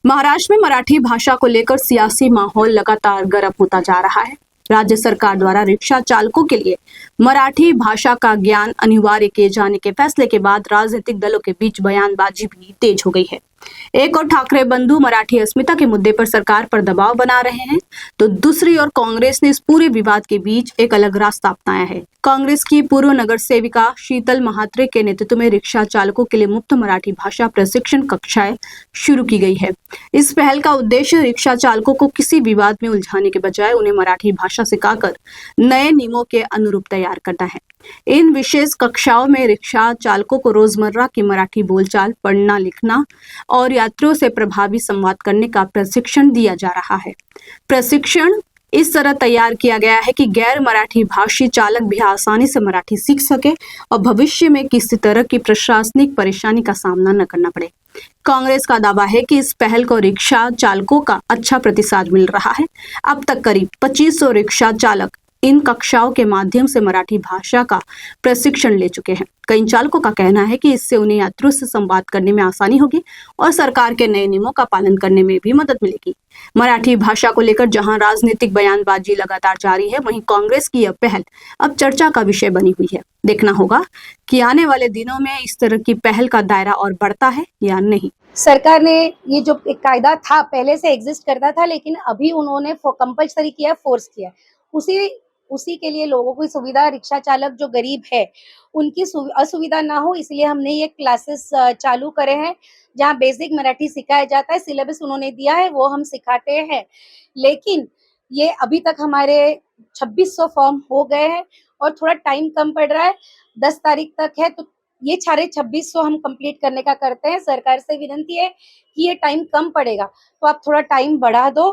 महाराष्ट्र में मराठी भाषा को लेकर सियासी माहौल लगातार गर्म होता जा रहा है। राज्य सरकार द्वारा रिक्शा चालकों के लिए मराठी भाषा का ज्ञान अनिवार्य किए जाने के फैसले के बाद राजनीतिक दलों के बीच बयानबाजी भी तेज हो गई है। एक और ठाकरे बंधु मराठी अस्मिता के मुद्दे पर सरकार पर दबाव बना रहे हैं, तो दूसरी ओर कांग्रेस ने इस पूरे विवाद के बीच एक अलग रास्ता अपनाया है। कांग्रेस की पूर्व नगर सेविका शीतल महात्रे के नेतृत्व में रिक्शा चालकों के लिए मुफ्त मराठी भाषा प्रशिक्षण कक्षाएं शुरू की गई है। इस पहल का उद्देश्य रिक्शा चालकों को किसी विवाद में उलझाने के बजाय उन्हें मराठी भाषा सिखाकर नए नियमों के अनुरूप तैयार करना है। इन विशेष कक्षाओं में रिक्शा चालकों को रोजमर्रा की मराठी बोलचाल, पढ़ना लिखना और यात्रियों से प्रभावी संवाद करने का प्रशिक्षण दिया जा रहा है। प्रशिक्षण इस तरह तैयार किया गया है कि गैर मराठी भाषी चालक भी आसानी से मराठी सीख सके और भविष्य में किसी तरह की प्रशासनिक परेशानी का सामना न करना पड़े। कांग्रेस का दावा है कि इस पहल को रिक्शा चालकों का अच्छा प्रतिसाद मिल रहा है। अब तक करीब 2500 रिक्शा चालक इन कक्षाओं के माध्यम से मराठी भाषा का प्रशिक्षण ले चुके हैं। कई चालकों का कहना है कि इससे उन्हें यात्रियों से संवाद करने में आसानी होगी और सरकार के नए नियमों का पालन करने में भी मदद मिलेगी। मराठी भाषा को लेकर जहां राजनीतिक बयानबाजी लगातार जारी है, वहीं कांग्रेस की यह पहल अब चर्चा का विषय बनी हुई है। देखना होगा कि आने वाले दिनों में इस तरह की पहल का दायरा और बढ़ता है या नहीं। सरकार ने ये जो एक कायदा था पहले से एग्जिस्ट करता था, लेकिन अभी उन्होंने कंपल्सरी किया, फोर्स किया। उसी के लिए लोगों की सुविधा, रिक्शा चालक जो गरीब है उनकी असुविधा ना हो, इसलिए हमने ये क्लासेस चालू करे हैं जहाँ बेसिक मराठी सिखाया जाता है। सिलेबस उन्होंने दिया है, वो हम सिखाते हैं। लेकिन ये अभी तक हमारे 2600 फॉर्म हो गए हैं और थोड़ा टाइम कम पड़ रहा है। 10 तारीख तक है, तो ये सारे 2600 हम कंप्लीट करने का करते हैं। सरकार से विनती है कि ये टाइम कम पड़ेगा तो आप थोड़ा टाइम बढ़ा दो,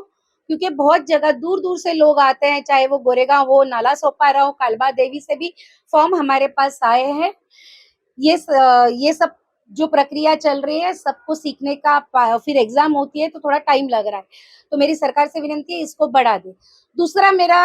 क्योंकि बहुत जगह दूर दूर से लोग आते हैं, चाहे वो गोरेगांव हो, नाला सोपारा हो, कालबा देवी से भी फॉर्म हमारे पास आए हैं। ये सब जो प्रक्रिया चल रही है, सबको सीखने का फिर एग्जाम होती है तो थोड़ा टाइम लग रहा है। तो मेरी सरकार से विनती है इसको बढ़ा दे। दूसरा मेरा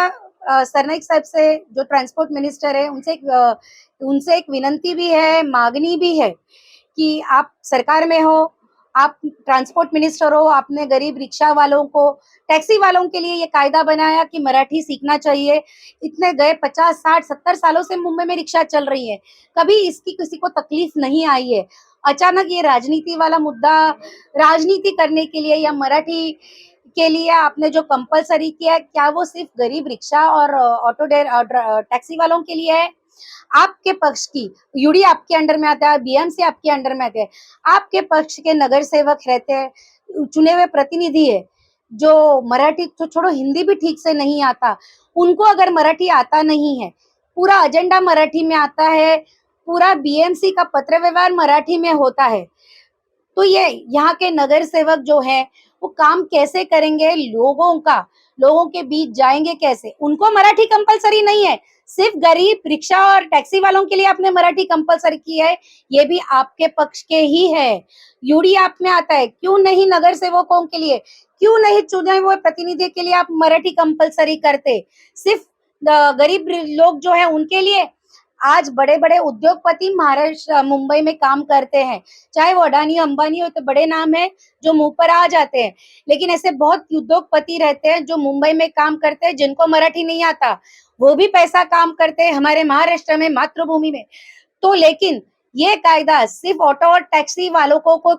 सरनाईक साहब से, जो ट्रांसपोर्ट मिनिस्टर है, उनसे एक विनती भी है, मांगनी भी है कि आप सरकार में हो, आप ट्रांसपोर्ट मिनिस्टर हो, आपने गरीब रिक्शा वालों को, टैक्सी वालों के लिए ये कायदा बनाया कि मराठी सीखना चाहिए। इतने गए 50, 60, 70 सालों से मुंबई में रिक्शा चल रही है, कभी इसकी किसी को तकलीफ नहीं आई है। अचानक ये राजनीति वाला मुद्दा, राजनीति करने के लिए या मराठी के लिए आपने जो कंपलसरी किया, क्या वो सिर्फ गरीब रिक्शा और ऑटो टैक्सी वालों के लिए है? आपके पक्ष की यूडी आपके अंडर में आता है, बीएमसी आपके अंडर में आते हैं, आपके पक्ष के नगर सेवक रहते हैं, चुने हुए प्रतिनिधि है, जो मराठी तो छोड़ो, हिंदी भी ठीक से नहीं आता, उनको अगर मराठी आता नहीं है, पूरा एजेंडा मराठी में आता है, पूरा बीएमसी का पत्र व्यवहार मराठी में होता है, तो ये यहाँ के नगर सेवक जो है वो काम कैसे करेंगे? लोगों के बीच जाएंगे कैसे? उनको मराठी कंपलसरी नहीं है, सिर्फ गरीब रिक्शा और टैक्सी वालों के लिए आपने मराठी कंपलसरी की है, ये भी आपके पक्ष के ही है। यूडी आप में आता है, क्यों नहीं नगर सेवकों के लिए, क्यों नहीं चुने हुए प्रतिनिधि के लिए आप मराठी कंपलसरी करते? सिर्फ गरीब लोग जो है उनके लिए। आज बड़े बड़े उद्योगपति महाराष्ट्र मुंबई में काम करते हैं, चाहे वो अडानी अंबानी हो, तो बड़े नाम है जो मुंह पर आ जाते हैं, लेकिन ऐसे बहुत उद्योगपति रहते हैं जो मुंबई में काम करते हैं, जिनको मराठी नहीं आता, वो भी पैसा काम करते हैं हमारे महाराष्ट्र में, मातृभूमि में। तो लेकिन ये कायदा सिर्फ ऑटो और टैक्सी वालों को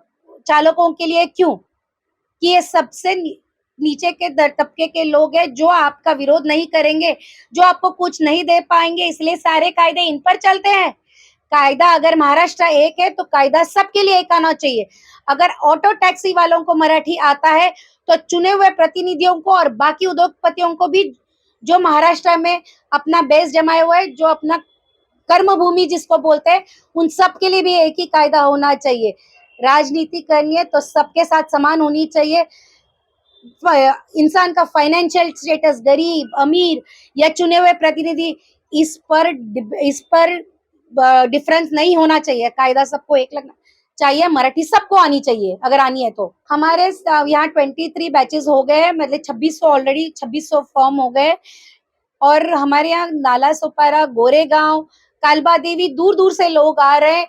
चालकों के लिए क्यों? कि ये सबसे नीचे के तबके के लोग हैं जो आपका विरोध नहीं करेंगे, जो आपको कुछ नहीं दे पाएंगे, इसलिए सारे कायदे इन पर चलते हैं। कायदा अगर महाराष्ट्र एक है तो कायदा सबके लिए एक आना चाहिए। अगर ऑटो टैक्सी वालों को मराठी आता है तो चुने हुए प्रतिनिधियों को और बाकी उद्योगपतियों को भी, जो महाराष्ट्र में अपना बेस जमाए हुए, जो अपना कर्म भूमि जिसको बोलते हैं, उन सब के लिए भी एक ही कायदा होना चाहिए। राजनीति करनी है तो सबके साथ समान होनी चाहिए। इंसान का फाइनेंशियल स्टेटस, गरीब अमीर या चुने हुए प्रतिनिधि, इस पर डिफरेंस नहीं होना चाहिए। कायदा सबको एक लगना चाहिए, मराठी सबको आनी चाहिए अगर आनी है तो। हमारे यहाँ 23 बैचेस हो गए हैं, मतलब 2600 ऑलरेडी 2600 फॉर्म हो गए, और हमारे यहाँ नाला सोपारा, गोरेगांव, कालबा देवी, दूर दूर से लोग आ रहे हैं।